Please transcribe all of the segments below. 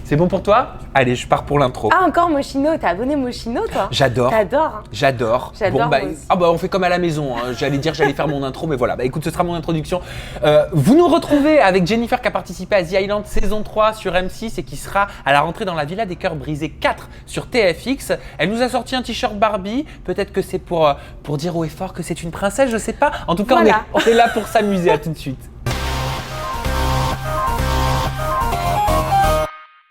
C'est bon pour toi? Allez, je pars pour l'intro. Ah, encore Moschino, t'es abonné Moschino toi? J'adore. T'adores? J'adore. J'adore, Bon, bah, moi aussi. on fait comme à la maison. Hein. J'allais dire j'allais faire mon intro, mais voilà. Bah écoute, ce sera mon introduction. Vous nous retrouvez avec Jennifer qui a participé à The Island saison 3 sur M6 et qui sera à la rentrée dans la Villa des Cœurs Brisés 4 sur TFX. Elle nous a sorti un t-shirt Barbie. Peut-être que c'est pour dire haut et fort que c'est une princesse, je sais pas. En tout cas, Voilà. on est là pour s'amuser. À tout de suite.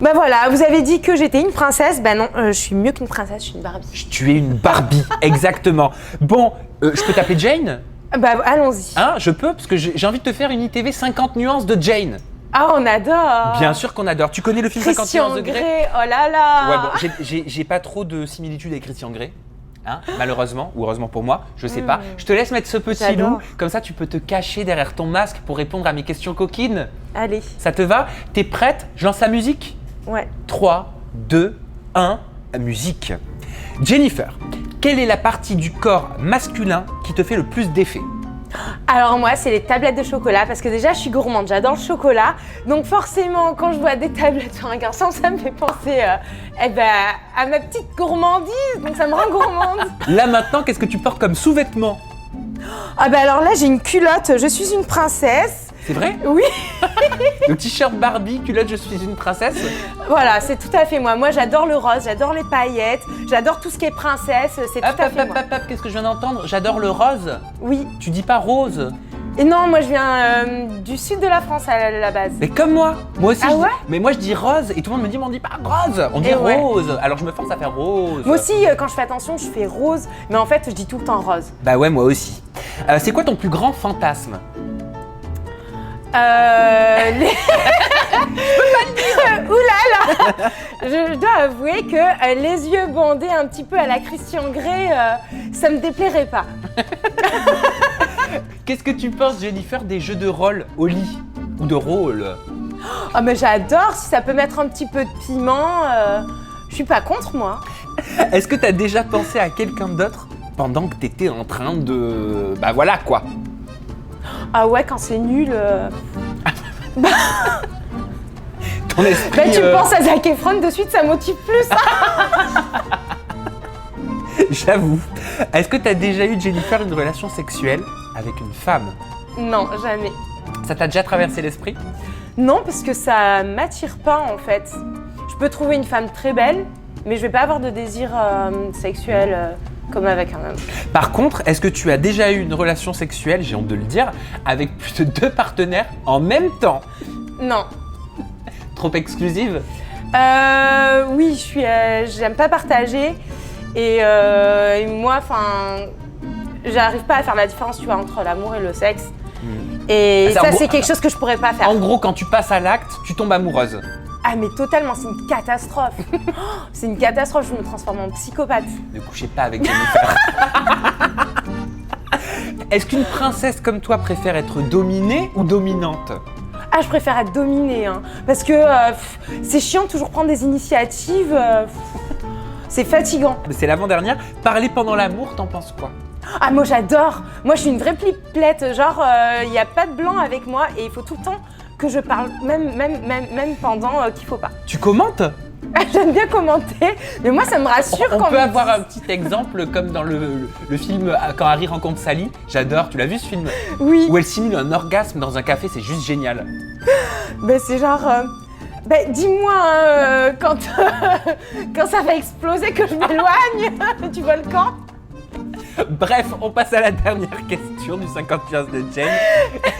Bah voilà, vous avez dit que j'étais une princesse, bah non, je suis mieux qu'une princesse, je suis une Barbie. Tu es une Barbie, exactement. Bon, je peux t'appeler Jane? Bah allons-y. Hein, je peux, parce que j'ai envie de te faire une ITV 50 nuances de Jane. Ah, on adore. Bien sûr qu'on adore. Tu connais le film 50 Christian nuances de Grey? Grey, oh là là. Ouais, bon, j'ai pas trop de similitudes avec Christian Grey. Hein, malheureusement, ou heureusement pour moi, je sais pas. Je te laisse mettre ce petit J'adore. loup, comme ça tu peux te cacher derrière ton masque pour répondre à mes questions coquines. Allez, Ça te va? T'es prête? Je lance la musique? ouais. 3, 2, 1, musique. Jennifer, quelle est la partie du corps masculin qui te fait le plus d'effet? Alors moi, c'est les tablettes de chocolat parce que déjà, je suis gourmande, j'adore le chocolat. Donc forcément, quand je vois des tablettes sur un garçon, ça me fait penser à ma petite gourmandise, donc ça me rend gourmande. Là maintenant, qu'est-ce que tu portes comme sous-vêtement? Ah bah alors là, j'ai une culotte, je suis une princesse. C'est vrai? Oui, Le t-shirt Barbie, culotte, je suis une princesse? voilà, c'est tout à fait moi. Moi, j'adore le rose, j'adore les paillettes, j'adore tout ce qui est princesse, c'est tout à fait moi. Qu'est-ce que je viens d'entendre? J'adore le rose. Oui. Tu dis pas rose. Et non, moi, je viens du sud de la France à la base. Mais comme moi aussi. Ah ouais? Mais moi je dis rose et tout le monde me dit mais on dit pas rose, on dit Et ouais. rose. Alors je me force à faire rose. Moi aussi, quand je fais attention, je fais rose, mais en fait, je dis tout le temps rose. Bah ouais, moi aussi. C'est quoi ton plus grand fantasme? Les... Ouh là là. Je dois avouer que les yeux bandés un petit peu à la Christian Grey, ça me déplairait pas. Qu'est-ce que tu penses, Jennifer, des jeux de rôle au lit? Ou de rôle? Ah mais j'adore, si ça peut mettre un petit peu de piment, je suis pas contre moi. Est-ce que t'as déjà pensé à quelqu'un d'autre pendant que t'étais en train de... Bah voilà quoi. Ah ouais, quand c'est nul. Ton esprit... Bah tu penses à Zac Efron de suite, ça motive plus. J'avoue. Est-ce que t'as déjà eu, Jennifer, une relation sexuelle avec une femme? Non, jamais. Ça t'a déjà traversé l'esprit? Non, parce que ça m'attire pas en fait. Je peux trouver une femme très belle, mais je vais pas avoir de désir sexuel comme avec un homme. Par contre, est-ce que tu as déjà eu une relation sexuelle, j'ai honte de le dire, avec plus de 2 partenaires en même temps? Non. Trop exclusive? Oui, j'aime pas partager et moi, enfin, j'arrive pas à faire la différence, tu vois, entre l'amour et le sexe. Et Ah, ça, en gros- c'est quelque chose que je pourrais pas faire. En gros, quand tu passes à l'acte, tu tombes amoureuse. Ah mais totalement, c'est une catastrophe. C'est une catastrophe, je me transforme en psychopathe. Ne couchez pas avec Jennifer. Est-ce qu'une princesse comme toi préfère être dominée ou dominante? Ah, je préfère être dominée, hein, parce que c'est chiant de toujours prendre des initiatives. C'est fatigant. C'est l'avant-dernière. Parler pendant l'amour, t'en penses quoi? Ah, moi j'adore. Moi je suis une vraie pipelette. Genre, il n'y a pas de blanc avec moi et il faut tout le temps que je parle, même pendant qu'il faut pas. Tu commentes? J'aime bien commenter, mais moi ça me rassure On quand peut même. avoir un petit exemple comme dans le film Quand Harry rencontre Sally. J'adore, tu l'as vu ce film? Oui, Où elle simule un orgasme dans un café, c'est juste génial. ben c'est genre. Dis-moi hein, quand, quand ça va exploser que je m'éloigne du volcan. Bref, on passe à la dernière question du 50 pièces de Jane.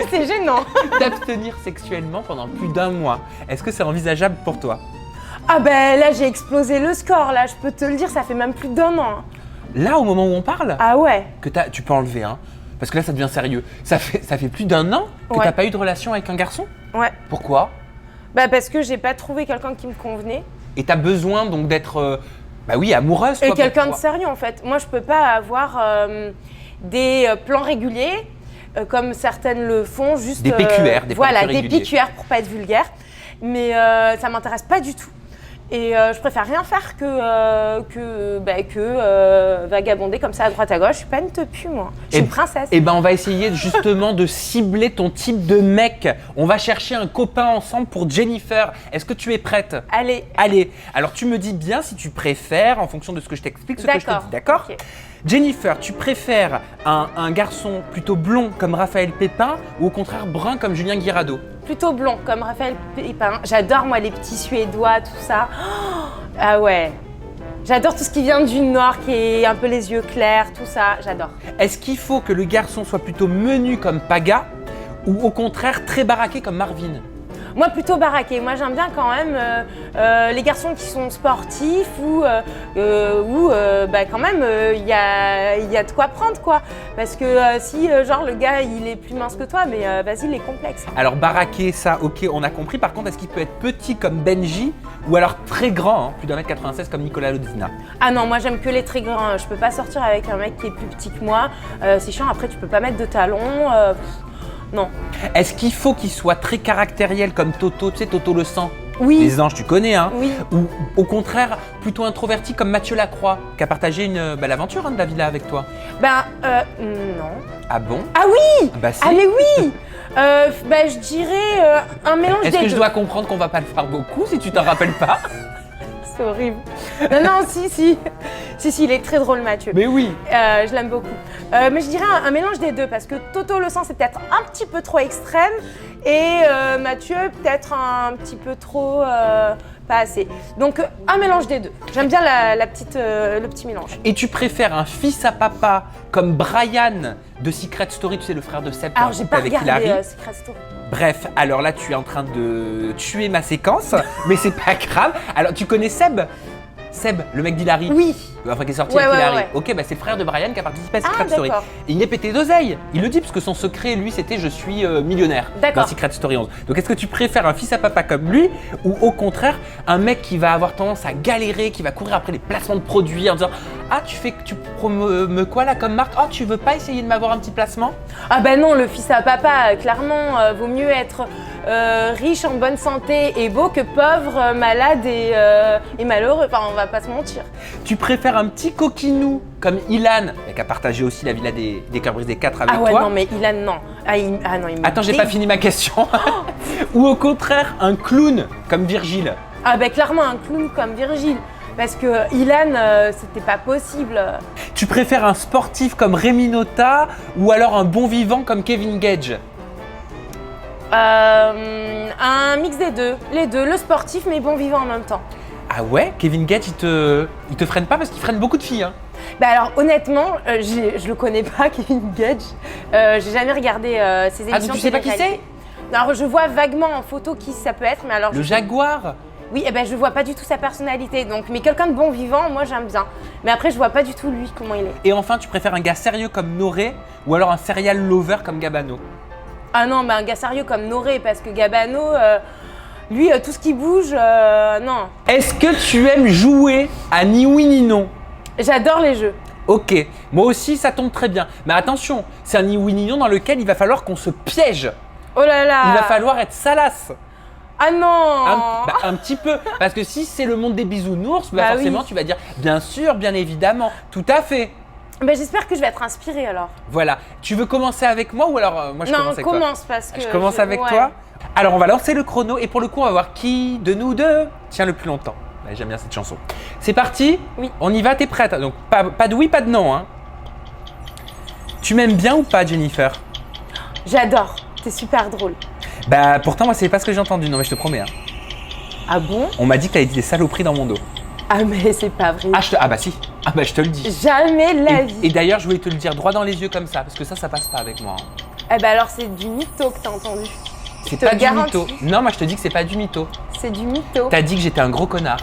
C'est gênant. T'abstenir sexuellement pendant plus d'1 mois, est-ce que c'est envisageable pour toi? Ah ben là j'ai explosé le score, là je peux te le dire, ça fait même plus d'1 an. Là, au moment où on parle, Ah ouais. tu peux enlever, hein, parce que là, ça devient sérieux. Ça fait plus d'1 an que Ouais. t'as pas eu de relation avec un garçon? Ouais. Pourquoi? Bah parce que j'ai pas trouvé quelqu'un qui me convenait. Et t'as besoin donc d'être, bah oui, amoureuse. Et quoi, quelqu'un pour de pouvoir- sérieux en fait. Moi je peux pas avoir des plans réguliers comme certaines le font, juste Des PQR, des plans voilà, plus des réguliers. PQR pour pas être vulgaire. Mais ça m'intéresse pas du tout. Et je préfère rien faire que vagabonder comme ça à droite à gauche. Je suis pas une tepu, moi. Je suis une princesse. Et ben on va essayer justement de cibler ton type de mec. On va chercher un copain ensemble pour Jennifer. Est-ce que tu es prête? Allez. Allez, alors tu me dis bien si tu préfères, en fonction de ce que je t'explique, ce que je te dis, d'accord? Ok. Jennifer, tu préfères un garçon plutôt blond comme Raphaël Pépin ou au contraire brun comme Julien Guirado? Plutôt blond, comme Raphaël Pépin. J'adore, moi, les petits Suédois, tout ça. Oh, ah ouais. J'adore tout ce qui vient du Nord, qui est un peu les yeux clairs, tout ça. J'adore. Est-ce qu'il faut que le garçon soit plutôt menu comme Paga ou au contraire très baraqué comme Marvin? Moi, plutôt baraqué. Moi, j'aime bien quand même les garçons qui sont sportifs ou quand même, il y a de quoi prendre, quoi. Parce que si, genre, le gars, il est plus mince que toi, mais vas-y, il est complexe. Alors baraqué, ça, ok, on a compris. Par contre, est-ce qu'il peut être petit comme Benji ou alors très grand, hein, plus d'1m96 comme Nicolas Lodzina? Ah non, moi, j'aime que les très grands. Je peux pas sortir avec un mec qui est plus petit que moi. C'est chiant. Après, tu peux pas mettre de talons. Non. Est-ce qu'il faut qu'il soit très caractériel comme Toto, tu sais, Toto le sang? Oui. Les anges, tu connais, hein? Oui. Ou au contraire, plutôt introverti comme Mathieu Lacroix, qui a partagé l'aventure de la villa avec toi? Non. Ah bon? Ah oui. Bah si. Ah mais oui. Je dirais un mélange des deux. Est-ce que je dois comprendre qu'on va pas le faire beaucoup si tu t'en rappelles pas? C'est horrible. Non, si, il est très drôle, Mathieu. Mais oui. Je l'aime beaucoup. Mais je dirais un mélange des deux parce que Toto le sang c'est peut-être un petit peu trop extrême et Mathieu peut-être un petit peu trop pas assez. Donc un mélange des deux. J'aime bien le petit mélange. Et tu préfères un fils à papa comme Brian de Secret Story, tu sais, le frère de Seb, Alors j'ai pas avec regardé Hilary. Secret Story. Bref, alors là, tu es en train de tuer ma séquence, mais c'est pas grave. Alors, tu connais Seb? Seb, le mec d'Hilary? Oui. Enfin, qui est sorti Ouais, avec ouais, Hilary. ouais. Ok, bah c'est le frère de Brian qui a participé à Ah, Secret Story. d'accord. Et il est pété d'oseille. Il le dit parce que son secret, lui, c'était je suis millionnaire D'accord. dans Secret Story 11. Donc, est-ce que tu préfères un fils à papa comme lui ou au contraire un mec qui va avoir tendance à galérer, qui va courir après les placements de produits en disant ah, tu promeux quoi là comme marque? Oh, tu veux pas essayer de m'avoir un petit placement? Ah bah non, le fils à papa, clairement, vaut mieux être riche, en bonne santé et beau que pauvre, malade et malheureux. Enfin, on va pas se mentir. Tu préfères un petit coquinou comme Ilan, qui a partagé aussi la villa des Cœurs Brisés 4 avec Ah ouais, toi? non, mais Ilan, non. Non, il me Attends, j'ai pas fini ma question. Ou au contraire, un clown comme Virgile? Ah bah clairement, un clown comme Virgile. Parce que Ilan, c'était pas possible. Tu préfères un sportif comme Rémi Nota ou alors un bon vivant comme Kevin Gage? Un mix des deux. Les deux, le sportif mais bon vivant en même temps. Ah ouais? Kevin Gage, il te freine pas parce qu'il freine beaucoup de filles, hein? Bah alors honnêtement, je le connais pas, Kevin Gage. J'ai jamais regardé ses émissions. Ah, donc tu sais pas qui c'est? Alors je vois vaguement en photo qui ça peut être, mais alors Le Jaguar? Oui, eh ben je vois pas du tout sa personnalité. Donc, mais quelqu'un de bon vivant, moi j'aime bien. Mais après, je vois pas du tout lui comment il est. Et enfin, tu préfères un gars sérieux comme Noré ou alors un serial lover comme Gabano? Ah non, un gars sérieux comme Noré, parce que Gabano, lui, tout ce qui bouge, non. Est-ce que tu aimes jouer à ni oui ni non? J'adore les jeux. Ok, moi aussi ça tombe très bien. Mais attention, c'est un ni oui ni non dans lequel il va falloir qu'on se piège. Oh là là. Il va falloir être salace. Ah non. Un petit peu. Parce que si c'est le monde des bisounours, Bah forcément oui. tu vas dire bien sûr, bien évidemment, tout à fait. Ben, j'espère que je vais être inspirée alors. Voilà. Tu veux commencer avec moi ou alors moi je Non, commence avec toi? commence parce que. Je commence avec ouais. toi. Alors on va lancer le chrono et pour le coup on va voir qui de nous deux tient le plus longtemps. Ouais, j'aime bien cette chanson. C'est parti? Oui. On y va, t'es prête? Donc pas de oui, pas de non, hein. Tu m'aimes bien ou pas, Jennifer? J'adore. T'es super drôle. Bah pourtant moi c'est pas ce que j'ai entendu, non mais je te promets, hein. Ah bon? On m'a dit que t'avais dit des saloperies dans mon dos. Ah mais c'est pas vrai. Ah bah si. Ah bah je te le dis. Jamais de la vie. Et d'ailleurs je voulais te le dire droit dans les yeux comme ça parce que ça passe pas avec moi, hein. Eh ben alors c'est du mytho que t'as entendu. C'est te pas du garantis. mytho. Non, moi je te dis que c'est pas du mytho. C'est du mytho. T'as dit que j'étais un gros connard.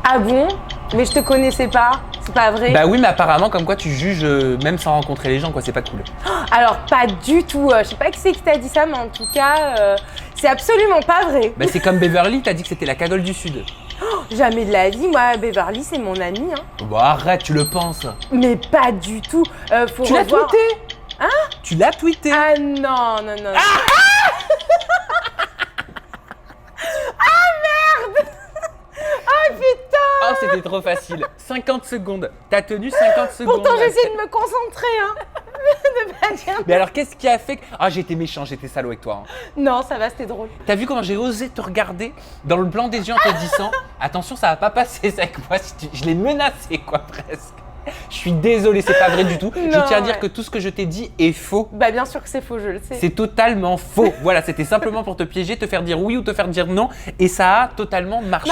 Ah bon? Mais je te connaissais pas. C'est pas vrai? Bah oui, mais apparemment comme quoi tu juges même sans rencontrer les gens, quoi, c'est pas cool. Alors pas du tout. Je sais pas qui c'est qui t'a dit ça, mais en tout cas, c'est absolument pas vrai. Bah c'est comme Beverly, t'as dit que c'était la cagole du Sud. Jamais de la vie. Moi, Beverly, c'est mon ami. Hein. Bon arrête, tu le penses. Mais pas du tout. Faut Tu l'as revoir- tweeté? Hein? Tu l'as tweeté? Ah non. Ah merde. c'était trop facile. 50 secondes. T'as tenu 50 secondes. Pourtant, j'essaie de me concentrer, hein. De pas dire. Mais alors, qu'est-ce qui a fait que... Ah, j'étais méchant, j'étais salaud avec toi. hein. Non, ça va, c'était drôle. T'as vu comment j'ai osé te regarder dans le blanc des yeux en te disant attention, ça va pas passer ça avec moi. Je l'ai menacé, quoi, presque. Je suis désolé, c'est pas vrai du tout. Je tiens à dire que tout ce que je t'ai dit est faux. Bah bien sûr que c'est faux, je le sais. C'est totalement faux. Voilà, c'était simplement pour te piéger, te faire dire oui ou te faire dire non. Et ça a totalement marché.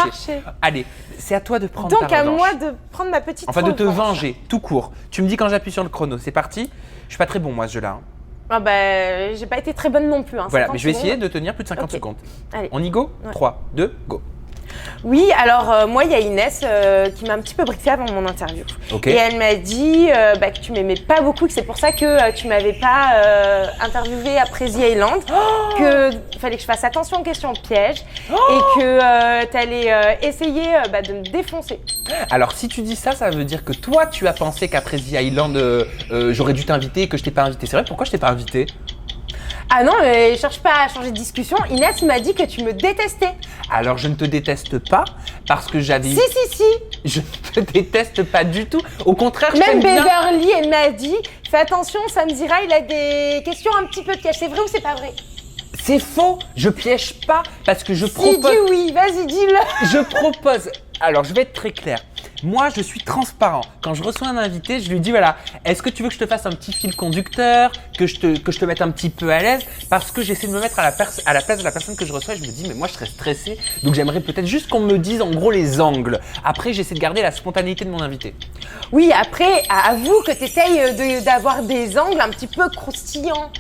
Allez, c'est à toi de prendre Donc ta revanche. à moi de prendre ma petite Enfin, de te revanche. venger, tout court. Tu me dis quand j'appuie sur le chrono. C'est parti. Je suis pas très bon, moi, ce jeu-là. hein. Ah bah j'ai pas été très bonne non plus. Hein, Voilà, 50 mais je vais secondes. essayer de tenir plus de 50 Ok. secondes. Allez. On y go Ouais. 3, 2, go. Oui, alors moi, il y a Inès qui m'a un petit peu briefé avant mon interview. Ok. Et elle m'a dit que tu m'aimais pas beaucoup, que c'est pour ça que tu m'avais pas interviewé après The Island, que fallait que je fasse attention aux questions pièges et que tu allais essayer de me défoncer. Alors, si tu dis ça, ça veut dire que toi, tu as pensé qu'après The Island, j'aurais dû t'inviter et que je t'ai pas invité. C'est vrai, pourquoi je t'ai pas invité? Ah non, mais cherche pas à changer de discussion. Inès m'a dit que tu me détestais. Alors, je ne te déteste pas parce que j'avais... Si. Je ne te déteste pas du tout. Au contraire, je Même t'aime bien. Beverly, elle m'a dit, fais attention, Samzira, il a des questions un petit peu pièges. C'est vrai ou c'est pas vrai? C'est faux. Je piège pas parce que je Si, propose... dis oui, vas-y, dis-le. Je propose. Alors, je vais être très clair. Moi, je suis transparent. Quand je reçois un invité, je lui dis voilà, est-ce que tu veux que je te fasse un petit fil conducteur, que je te mette un petit peu à l'aise, parce que j'essaie de me mettre à la place de la personne que je reçois. Et je me dis mais moi, je serais stressé, donc j'aimerais peut-être juste qu'on me dise en gros les angles. Après, j'essaie de garder la spontanéité de mon invité. Oui, après, avoue que tu essayes d'avoir des angles un petit peu croustillants.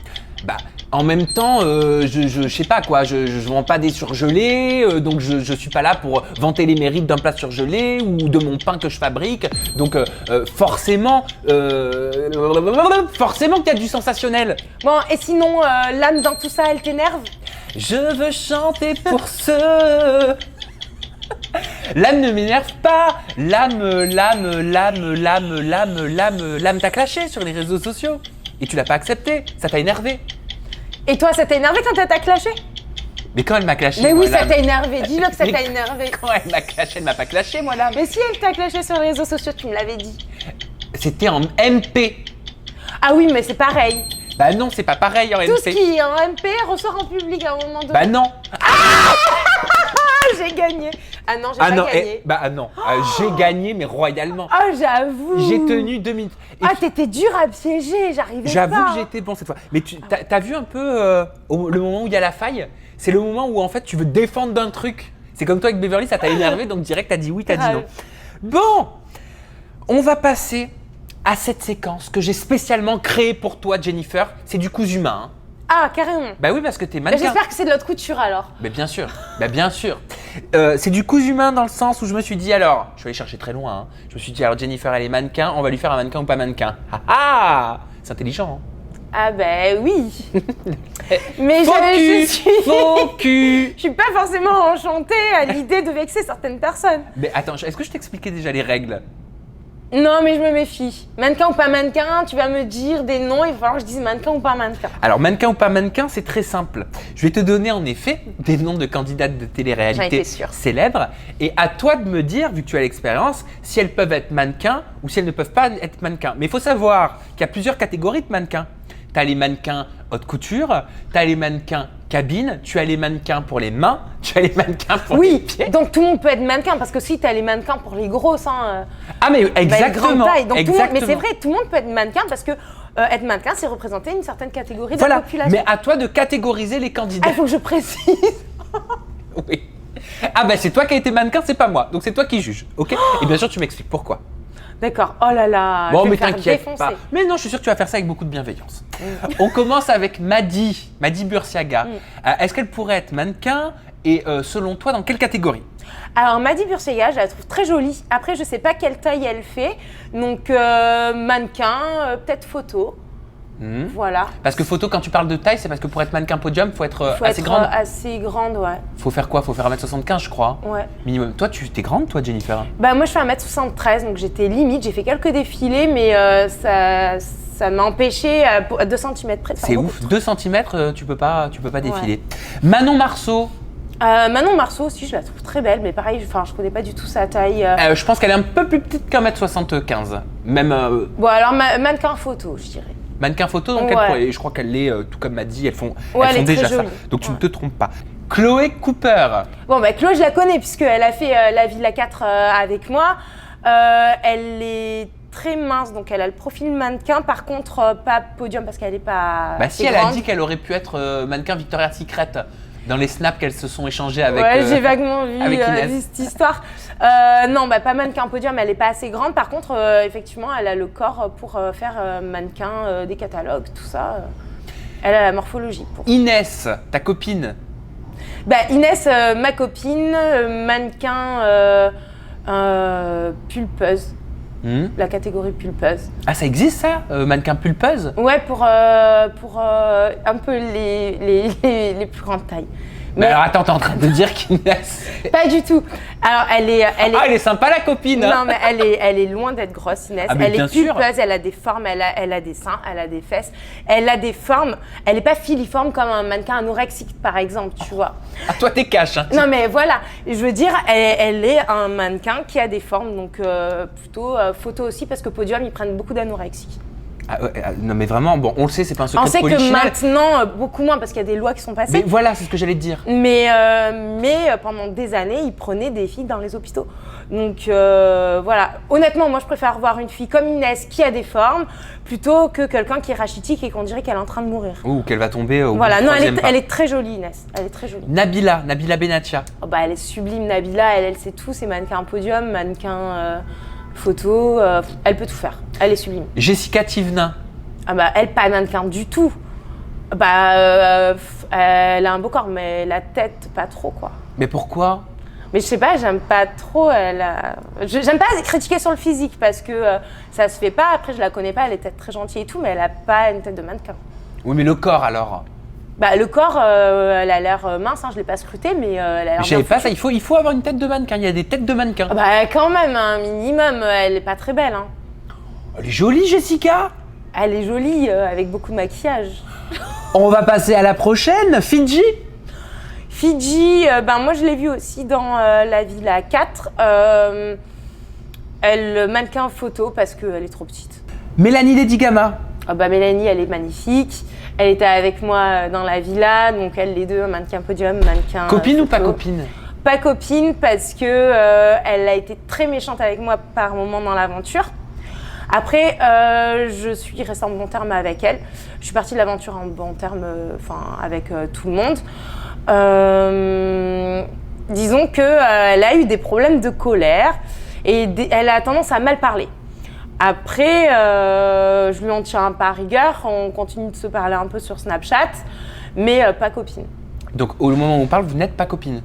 Bah, en même temps, je sais pas quoi, je vends pas des surgelés, donc je suis pas là pour vanter les mérites d'un plat surgelé ou de mon pain que je fabrique. Donc forcément qu'il y a du sensationnel. Bon, et sinon, l'âme dans tout ça, elle t'énerve? Je veux chanter pour ceux. L'âme ne m'énerve pas. L'âme t'a clashé sur les réseaux sociaux et tu l'as pas accepté. Ça t'a énervé. Et toi, ça t'a énervé quand elle t'a clashé? Mais quand elle m'a clashé, Mais moi, oui, ça l'âme- t'a énervé, dis-le que ça Mais t'a énervé. Quand elle m'a clashé, elle m'a pas clashé, moi l'âme. Mais si elle t'a clashé sur les réseaux sociaux, tu me l'avais dit. C'était en MP. Ah oui, mais c'est pareil. Bah non, c'est pas pareil en Tout ce MP. qui est en MP ressort en public à un moment donné. Bah non. Ah, j'ai gagné. Ah non, j'ai pas gagné. J'ai gagné mais royalement. Ah, j'avoue. J'ai tenu 2 minutes. Et Ah, t'étais dur à piéger, j'arrivais pas. j'avoue que j'ai été bon cette fois. Mais t'as vu un peu le moment où il y a la faille? C'est le moment où en fait tu veux te défendre d'un truc. C'est comme toi avec Beverly, ça t'a énervé donc direct t'as dit oui, t'as dit non. Bon, on va passer à cette séquence que j'ai spécialement créée pour toi, Jennifer. C'est du cousu humain. hein. Ah, carrément. Bah oui, parce que t'es Bah, mannequin. j'espère que c'est de l'autre couture alors. Mais bien sûr, bien sûr. C'est du cousu humain dans le sens où je me suis dit alors, je vais aller chercher très loin. hein. Je me suis dit alors Jennifer elle est mannequin, on va lui faire un mannequin ou pas mannequin. Ah ah, c'est intelligent. Ah bah oui. Mais Faux je cul, suis... faux cul. Je suis pas forcément enchantée à l'idée de vexer certaines personnes. Mais attends, est-ce que je t'expliquais déjà les règles? Non, mais je me méfie. Mannequin ou pas mannequin, tu vas me dire des noms, il va falloir que je dise mannequin ou pas mannequin. Alors mannequin ou pas mannequin, c'est très simple. Je vais te donner en effet des noms de candidates de J'en télé-réalité étais sûre. célèbres et à toi de me dire, vu que tu as l'expérience, si elles peuvent être mannequins ou si elles ne peuvent pas être mannequins. Mais il faut savoir qu'il y a plusieurs catégories de mannequins. Tu as les mannequins haute couture, tu as les mannequins cabine, tu as les mannequins pour les mains, tu as les mannequins pour les Oui, pieds. donc tout le monde peut être mannequin parce que si t'as les mannequins pour les grosses, hein, Ah mais bah, les exactement, grandes tailles. Donc, tout le monde, mais exactement. c'est vrai, tout le monde peut être mannequin parce que être mannequin, c'est représenter une certaine catégorie de la Voilà, population. mais à toi de catégoriser les Ah, candidats. il faut que je précise. Oui. Ah bah c'est toi qui as été mannequin, c'est pas moi. Donc c'est toi qui juges, ok? Et bien sûr tu m'expliques pourquoi. D'accord, oh là là, Bon je vais mais me faire t'inquiète défoncer. pas. Mais non, je suis sûr que tu vas faire ça avec beaucoup de bienveillance. On commence avec Madi Bursiaga. Est-ce qu'elle pourrait être mannequin et selon toi dans quelle catégorie? Alors, Madi Bursiaga, je la trouve très jolie. Après, je sais pas quelle taille elle fait. Donc, mannequin, peut-être photo. Voilà. Parce que photo, quand tu parles de taille, c'est parce que pour être mannequin podium, faut être Faut assez être grande. assez grande, ouais. Faut faire quoi? Faut faire 1m75 je crois. Ouais. Minimum. Toi, t'es grande toi Jennifer? Bah, moi, je fais 1m73, donc j'étais limite. J'ai fait quelques défilés, mais ça m'a empêché à 2 cm près de faire C'est beaucoup. ouf. 2 cm, tu peux pas défiler. Manon Marceau. Manon Marceau aussi, je la trouve très belle, mais pareil, je connais pas du tout sa taille. Je pense qu'elle est un peu plus petite qu'1m75. Même Bon, alors mannequin photo, je dirais. mannequin photo, donc Ouais. je crois qu'elle est, tout comme m'a dit, elles font elle est déjà très ça. jolie. Donc tu ne Ouais. te trompes pas. Chloé Cooper. Bon, bah Chloé, je la connais, puisqu'elle a fait la Villa 4 avec moi. Elle est très mince, donc elle a le profil mannequin. Par contre, pas podium, parce qu'elle est pas Bah assez si, elle a grande. dit qu'elle aurait pu être mannequin Victoria's Secret dans les snaps qu'elles se sont échangés avec. Ouais, j'ai vaguement vu, avec Inès. vu cette histoire. Non, bah pas mannequin podium, elle est pas assez grande. Par contre, effectivement, elle a le corps pour faire mannequin des catalogues, tout ça. Elle a la morphologie pour. Inès, ta copine. Bah Inès, ma copine, mannequin pulpeuse, la catégorie pulpeuse. Ah, ça existe ça, mannequin pulpeuse? Ouais, pour un peu les plus grandes tailles. Mais alors attends, t'es en train de dire qu'Inès. Pas du tout. Alors elle est. Ah, elle est sympa la copine. Non, mais elle est loin d'être grosse, Inès. Ah, mais elle bien est sûr. pulpeuse, elle a des formes, elle a des seins, elle a des fesses, elle a des formes. Elle n'est pas filiforme comme un mannequin anorexique, par exemple, tu vois. Ah, toi t'es cash. Hein. Non, mais voilà, je veux dire, elle est un mannequin qui a des formes, donc plutôt photo aussi, parce que Podium, ils prennent beaucoup d'anorexiques. Ah, non mais vraiment, bon, on le sait, c'est pas un secret On de sait que polichinelle. maintenant, beaucoup moins, parce qu'il y a des lois qui sont Mais passées. voilà, c'est ce que j'allais te dire. Mais pendant des années, ils prenaient des filles dans les hôpitaux. Donc voilà, honnêtement, moi je préfère voir une fille comme Inès qui a des formes plutôt que quelqu'un qui est rachitique et qu'on dirait qu'elle est en train de mourir. Ou qu'elle va tomber au Voilà, bout du non, troisième pas. elle est très jolie, Inès. Elle est très jolie. Nabila Benatia. Oh, bah, elle est sublime, Nabila. Elle sait tout. C'est mannequin podium, mannequin photo. Elle peut tout faire. Elle est sublime. Jessica Thivenin. Ah bah, elle, pas mannequin du tout. Bah, elle a un beau corps, mais la tête, pas trop, quoi. Mais pourquoi? Mais je sais pas, j'aime pas trop. J'aime pas critiquer sur le physique parce que ça se fait pas. Après, je la connais pas, elle est peut-être très gentille et tout, mais elle a pas une tête de mannequin. Oui, mais le corps alors? Bah, le corps, elle a l'air mince, hein, je l'ai pas scruté, mais elle a l'air Je savais bien pas ça, il faut avoir une tête de mannequin, il y a des têtes de mannequin. Ah bah, quand même, un minimum, elle est pas très belle. Hein. Elle est jolie, Jessica. Elle est jolie, avec beaucoup de maquillage. On va passer à la prochaine, Fidji. Fidji, moi je l'ai vue aussi dans la Villa 4. Elle mannequin photo parce qu'elle est trop petite. Mélanie Ledigama. Ah bah Mélanie, elle est magnifique. Elle était avec moi dans la villa, donc elle les deux, mannequin podium, mannequin. Copine ou pas photo. copine? Pas copine parce que elle a été très méchante avec moi par moments dans l'aventure. Après, je suis restée en bon terme avec elle. Je suis partie de l'aventure en bon terme, avec tout le monde. Disons qu'elle a eu des problèmes de colère et elle a tendance à mal parler. Après, je lui en tiens pas rigueur. On continue de se parler un peu sur Snapchat, mais pas copine. Donc au moment où on parle, vous n'êtes pas copine.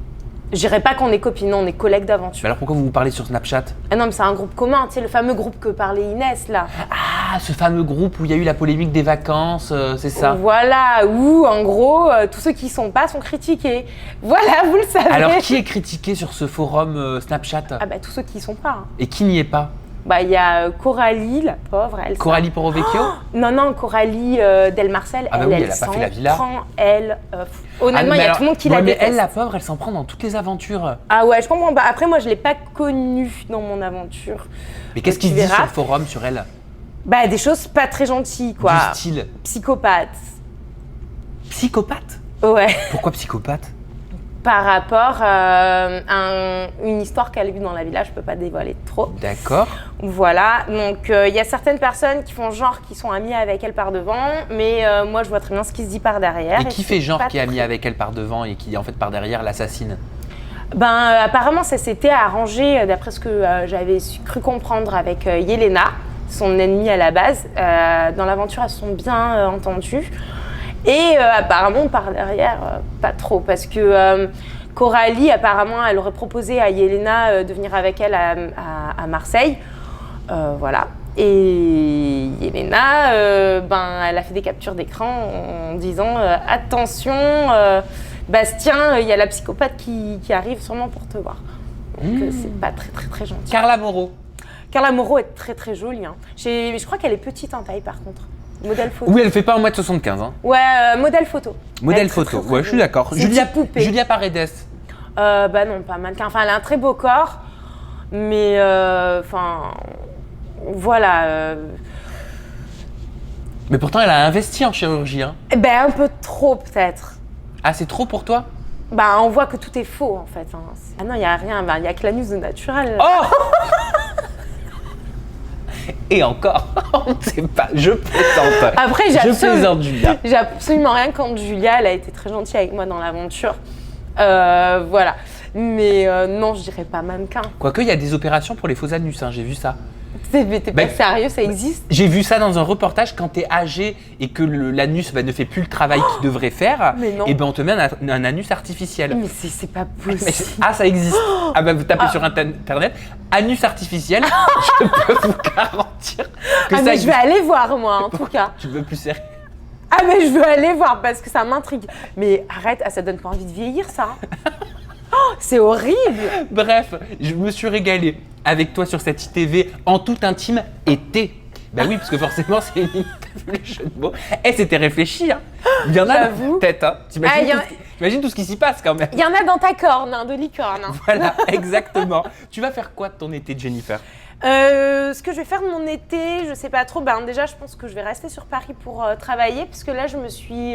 Je dirais pas qu'on est copines, non, on est collègues d'aventure. Mais alors pourquoi vous vous parlez sur Snapchat? Ah non, mais c'est un groupe commun, tu sais, le fameux groupe que parlait Inès, là. Ah, ce fameux groupe où il y a eu la polémique des vacances, c'est ça? Voilà, où en gros, tous ceux qui sont pas sont critiqués. Voilà, vous le savez. Alors qui est critiqué sur ce forum Snapchat? Ah bah tous ceux qui y sont pas. Hein. Et qui n'y est pas? Bah il y a Coralie, la pauvre, elle. Coralie Porovecchio? Non, Coralie Del Marcel, Ah bah oui, elle a pas fait la villa. prend, elle. Honnêtement, Ah, il y mais a alors- tout le monde qui ouais, la mais déteste. elle, la pauvre, elle s'en prend dans toutes les aventures. Ah ouais, je comprends. Bah, après, moi, je l'ai pas connue dans mon aventure. Mais qu'est-ce Tu qu'il dit verras. sur le forum sur elle? Bah des choses pas très gentilles, quoi. Du style Psychopathe. psychopathe? Ouais. Pourquoi psychopathe? Par rapport à une histoire qu'elle a vue dans la villa, je peux pas dévoiler trop. D'accord. Voilà, donc il y a certaines personnes qui font genre qui sont amies avec elle par devant, mais moi je vois très bien ce qui se dit par derrière. Et qui c'est fait genre pas qui est ami très- avec elle par devant et qui en fait par derrière l'assassine? Apparemment ça s'était arrangé d'après ce que j'avais cru comprendre avec Yelena, son ennemie à la base. Dans l'aventure elles se sont bien entendues. Et apparemment par derrière, pas trop, parce que Coralie, apparemment, elle aurait proposé à Yelena de venir avec elle à Marseille. Voilà. Et Yelena, elle a fait des captures d'écran en disant attention, Bastien, il y a la psychopathe qui arrive sûrement pour te voir. Donc c'est pas très très très gentil. Carla Moreau. Carla Moreau est très très jolie. Hein. Je crois qu'elle est petite en taille par contre. Modèle photo. Oui, elle fait pas 1m75. Hein. Ouais, modèle photo. Modèle Elle est très, photo, très, très ouais, je suis jolie. d'accord. C'est une petite poupée. Julia Paredes. Bah non, pas mannequin. Enfin, elle a un très beau corps, mais voilà. Mais pourtant, elle a investi en chirurgie. Hein. Ben un peu trop peut-être. Ah, c'est trop pour toi? Bah on voit que tout est faux en fait. Hein. Ah non, il y a rien. Il y a que l'anus de naturel. Oh Et encore, on ne sait pas, je plaisante. Après, je plaisante, Julia. J'ai absolument rien contre Julia. Elle a été très gentille avec moi dans l'aventure. Voilà. Mais non, je dirais pas mannequin. Quoique, il y a des opérations pour les faux anus, hein, j'ai vu ça. Mais t'es pas sérieux, ça existe? J'ai vu ça dans un reportage quand t'es âgé et que l'anus ne fait plus le travail qu'il devrait faire. Mais non. Et ben on te met un anus artificiel. Mais c'est pas possible. Ça existe. Ah bah vous tapez sur internet, anus artificiel, je peux vous garantir que ça mais existe. je vais aller voir moi en tout cas. Tu veux plus sérieux? Ah mais je veux aller voir parce que ça m'intrigue. Mais arrête, ça donne pas envie de vieillir ça. C'est horrible. Bref, je me suis régalé avec toi sur cette ITV en tout intime été. Bah oui, parce que forcément, c'est une interview, le jeu de mots. Eh, c'était réfléchi, hein. Il y en a dans ta tête, hein. T'imagines tout ce qui s'y passe quand même. Il y en a dans ta corne, hein, de licorne. Hein. Voilà, exactement. Tu vas faire quoi de ton été, Jennifer? Ce que je vais faire de mon été, je sais pas trop. Ben, déjà, je pense que je vais rester sur Paris pour travailler, puisque là, je me suis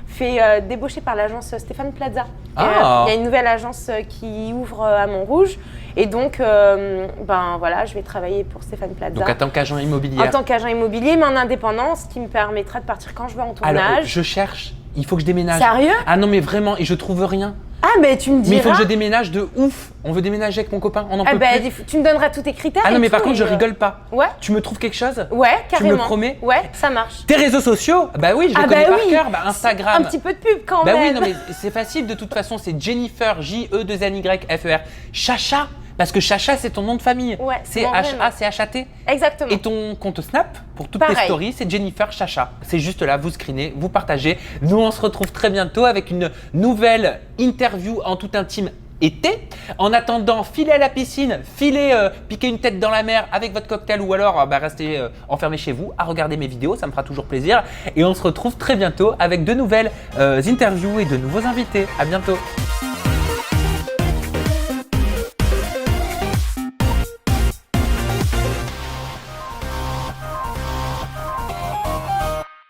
fait débaucher par l'agence Stéphane Plaza. Il y a une nouvelle agence qui ouvre à Montrouge. Et donc, voilà, je vais travailler pour Stéphane Plaza. Donc, en tant qu'agent immobilier. En tant qu'agent immobilier, mais en indépendance, qui me permettra de partir quand je veux en tournage. Alors, je cherche. Il faut que je déménage. Sérieux? Ah non, mais vraiment, et je trouve rien. Ah, mais tu me diras. Mais il faut que je déménage de ouf. On veut déménager avec mon copain, on en peut plus. Tu me donneras tous tes critères. Ah non, et mais tout, par contre, je rigole pas. Ouais. Tu me trouves quelque chose? Ouais, carrément. Tu me promets? Ouais, ça marche. Tes réseaux sociaux? Bah oui, je les connais par cœur. Bah, Instagram. Un petit peu de pub quand même. Bah oui, non, mais c'est facile de toute façon. C'est Jennifer, J-E-2-N-Y-F-E-R. Chacha. Parce que Chacha, c'est ton nom de famille. Ouais, c'est H-A-C-H-A-T. Exactement. Et ton compte Snap, pour toutes tes stories, c'est Jennifer Chacha. C'est juste là, vous screenez, vous partagez. Nous, on se retrouve très bientôt avec une nouvelle interview en tout intime été. En attendant, filez à la piscine, filez piquer une tête dans la mer avec votre cocktail ou alors restez enfermé chez vous à regarder mes vidéos, ça me fera toujours plaisir. Et on se retrouve très bientôt avec de nouvelles interviews et de nouveaux invités. À bientôt.